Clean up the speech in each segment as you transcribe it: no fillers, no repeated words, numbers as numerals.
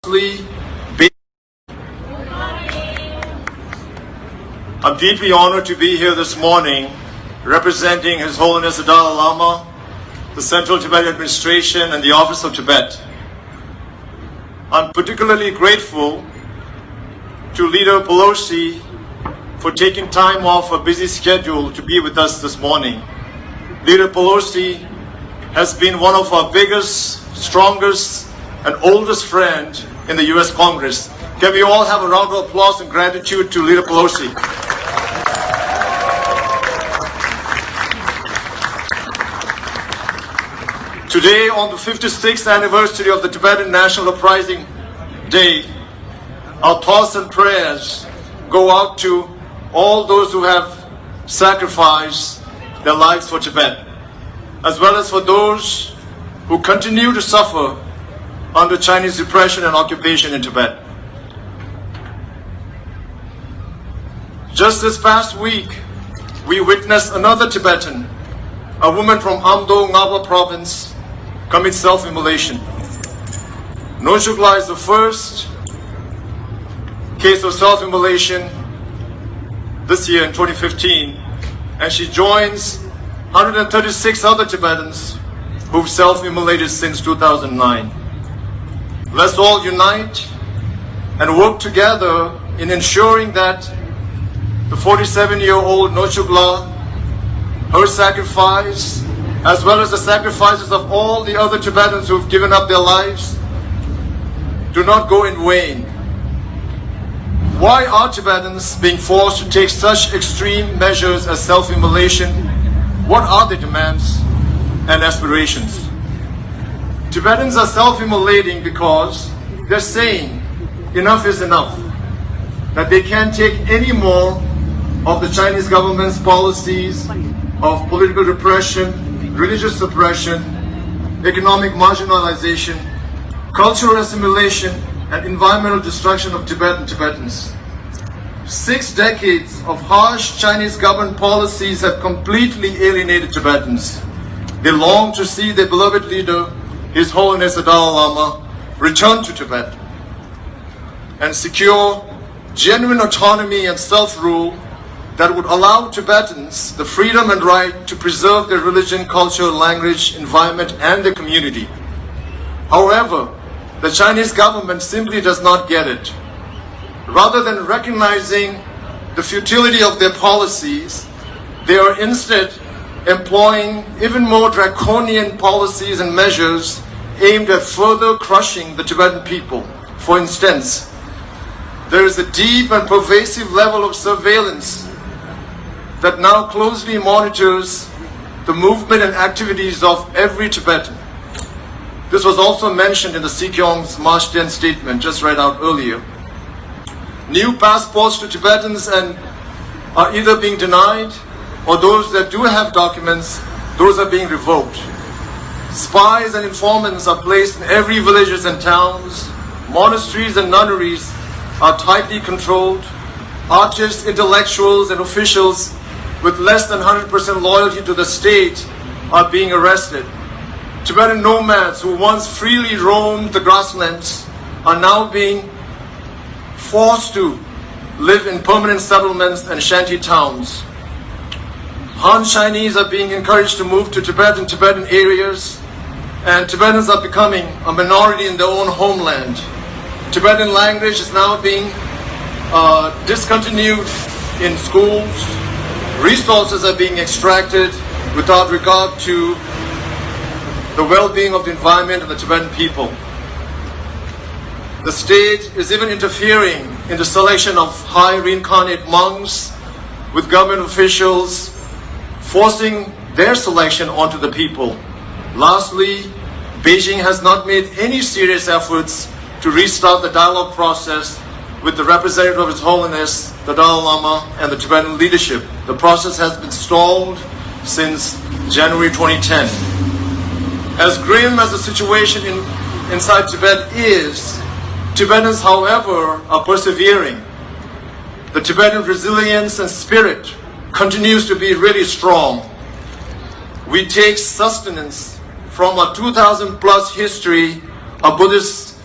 I'm deeply honored to be here this morning representing His Holiness the Dalai Lama, the Central Tibet Administration, and the Office of Tibet. I'm particularly grateful to Leader Pelosi for taking time off her busy schedule to be with us this morning. Leader Pelosi has been one of our biggest, strongest, and oldest friend in the U.S. Congress. Can we all have a round of applause and gratitude to Leader Pelosi? Today, on the 56th anniversary of the Tibetan National Uprising Day, our thoughts and prayers go out to all those who have sacrificed their lives for Tibet, as well as for those who continue to suffer under Chinese repression and occupation in Tibet. Just this past week, we witnessed another Tibetan, a woman from Amdo Ngaba province, commit self-immolation. Noshugla is the first case of self-immolation this year in 2015, and she joins 136 other Tibetans who've self-immolated since 2009. Let's all unite and work together in ensuring that the 47-year-old Noshugla, her sacrifice, as well as the sacrifices of all the other Tibetans who've given up their lives, do not go in vain. Why are Tibetans being forced to take such extreme measures as self-immolation? What are their demands and aspirations? Tibetans are self-immolating because they're saying enough is enough, that they can't take any more of the Chinese government's policies of political repression, religious suppression, economic marginalization, cultural assimilation, and environmental destruction of Tibet and Tibetans. 6 decades of harsh Chinese government policies have completely alienated Tibetans. They long to see their beloved leader, His Holiness the Dalai Lama, return to Tibet and secure genuine autonomy and self-rule that would allow Tibetans the freedom and right to preserve their religion, culture, language, environment, and their community. However, the Chinese government simply does not get it. Rather than recognizing the futility of their policies, they are instead employing even more draconian policies and measures aimed at further crushing the Tibetan people. For instance, there is a deep and pervasive level of surveillance that now closely monitors the movement and activities of every Tibetan. This was also mentioned in the Sikyong's March 10 statement just read out earlier. New passports to Tibetans are either being denied, or those that do have documents, those are being revoked. Spies and informants are placed in every villages and towns. Monasteries and nunneries are tightly controlled. Artists, intellectuals, and officials with less than 100% loyalty to the state are being arrested. Tibetan nomads who once freely roamed the grasslands are now being forced to live in permanent settlements and shanty towns. Han Chinese are being encouraged to move to Tibet and Tibetan areas, and Tibetans are becoming a minority in their own homeland. Tibetan language is now being discontinued in schools. Resources are being extracted without regard to the well-being of the environment and the Tibetan people. The state is even interfering in the selection of high reincarnate monks with government officials, forcing their selection onto the people. Lastly, Beijing has not made any serious efforts to restart the dialogue process with the representative of His Holiness, the Dalai Lama, and the Tibetan leadership. The process has been stalled since January 2010. As grim as the situation inside Tibet is, Tibetans, however, are persevering. The Tibetan resilience and spirit continues to be really strong. We take sustenance from a 2,000 plus history of Buddhist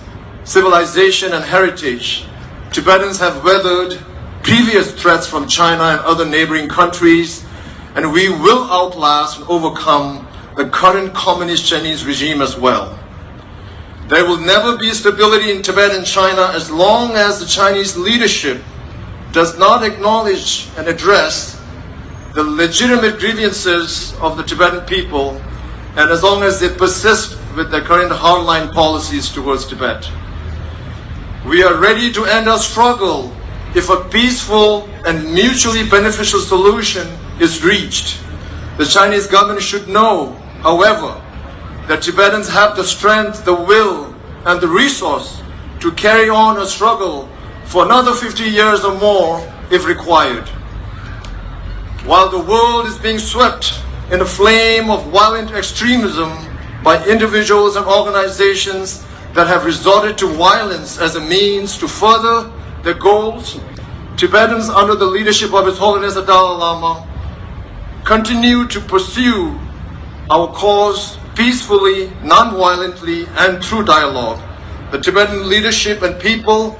civilization and heritage, Tibetans have weathered previous threats from China and other neighboring countries, and we will outlast and overcome the current communist Chinese regime as well. There will never be stability in Tibet and China as long as the Chinese leadership does not acknowledge and address the legitimate grievances of the Tibetan people, and as long as they persist with their current hardline policies towards Tibet. We are ready to end our struggle if a peaceful and mutually beneficial solution is reached. The Chinese government should know, however, that Tibetans have the strength, the will, and the resource to carry on a struggle for another 50 years or more if required. While the world is being swept in a flame of violent extremism by individuals and organizations that have resorted to violence as a means to further their goals, Tibetans under the leadership of His Holiness the Dalai Lama continue to pursue our cause peacefully, non-violently, and through dialogue. The Tibetan leadership and people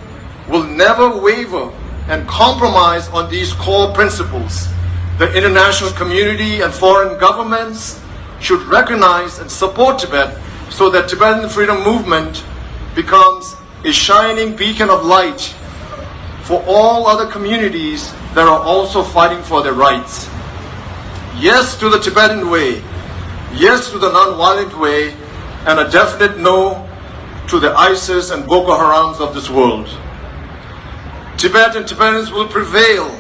will never waver and compromise on these core principles. The international community and foreign governments should recognize and support Tibet so that Tibetan freedom movement becomes a shining beacon of light for all other communities that are also fighting for their rights. Yes to the Tibetan way, yes to the non-violent way, and a definite no to the ISIS and Boko Harams of this world. Tibet and Tibetans will prevail.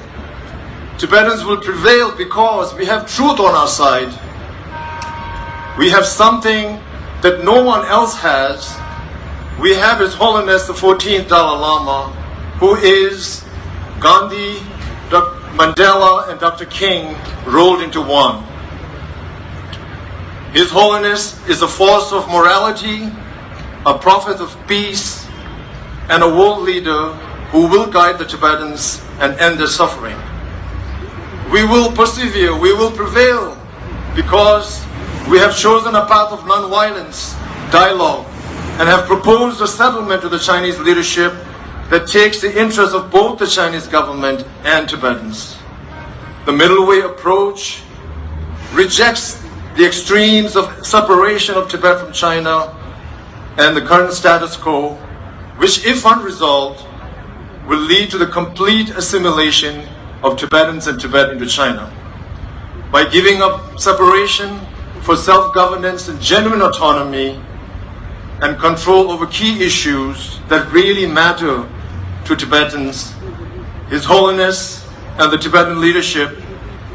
Tibetans will prevail because we have truth on our side. We have something that no one else has. We have His Holiness the 14th Dalai Lama, who is Gandhi, Dr. Mandela, and Dr. King rolled into one. His Holiness is a force of morality, a prophet of peace, and a world leader who will guide the Tibetans and end their suffering. We will persevere, we will prevail, because we have chosen a path of non-violence, dialogue, and have proposed a settlement to the Chinese leadership that takes the interests of both the Chinese government and Tibetans. The middle way approach rejects the extremes of separation of Tibet from China and the current status quo, which, if unresolved, will lead to the complete assimilation of Tibetans and Tibet into China. By giving up separation for self-governance and genuine autonomy and control over key issues that really matter to Tibetans, His Holiness and the Tibetan leadership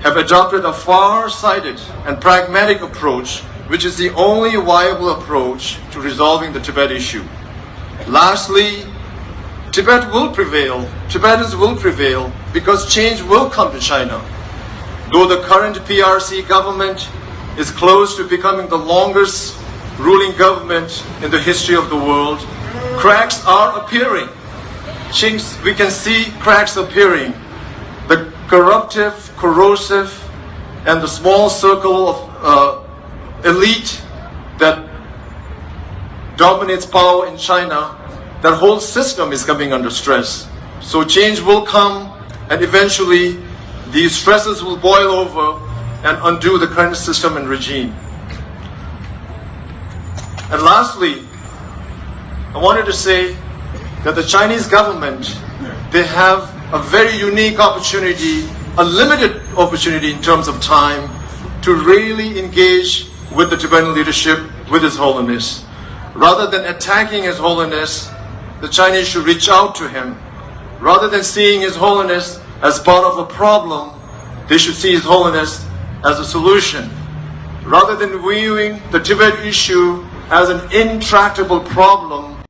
have adopted a far-sighted and pragmatic approach, which is the only viable approach to resolving the Tibet issue. Lastly, Tibet will prevail, Tibetans will prevail, because change will come to China. Though the current PRC government is close to becoming the longest ruling government in the history of the world, cracks are appearing. Chinks, we can see cracks appearing. The corruptive, corrosive, and the small circle of elite that dominates power in China, that whole system is coming under stress. So change will come, and eventually these stresses will boil over and undo the current system and regime. And lastly, I wanted to say that the Chinese government, they have a very unique opportunity, a limited opportunity in terms of time, to really engage with the Tibetan leadership, with His Holiness. Rather than attacking His Holiness, the Chinese should reach out to him. Rather than seeing His Holiness as part of a problem, they should see His Holiness as a solution. Rather than viewing the Tibet issue as an intractable problem,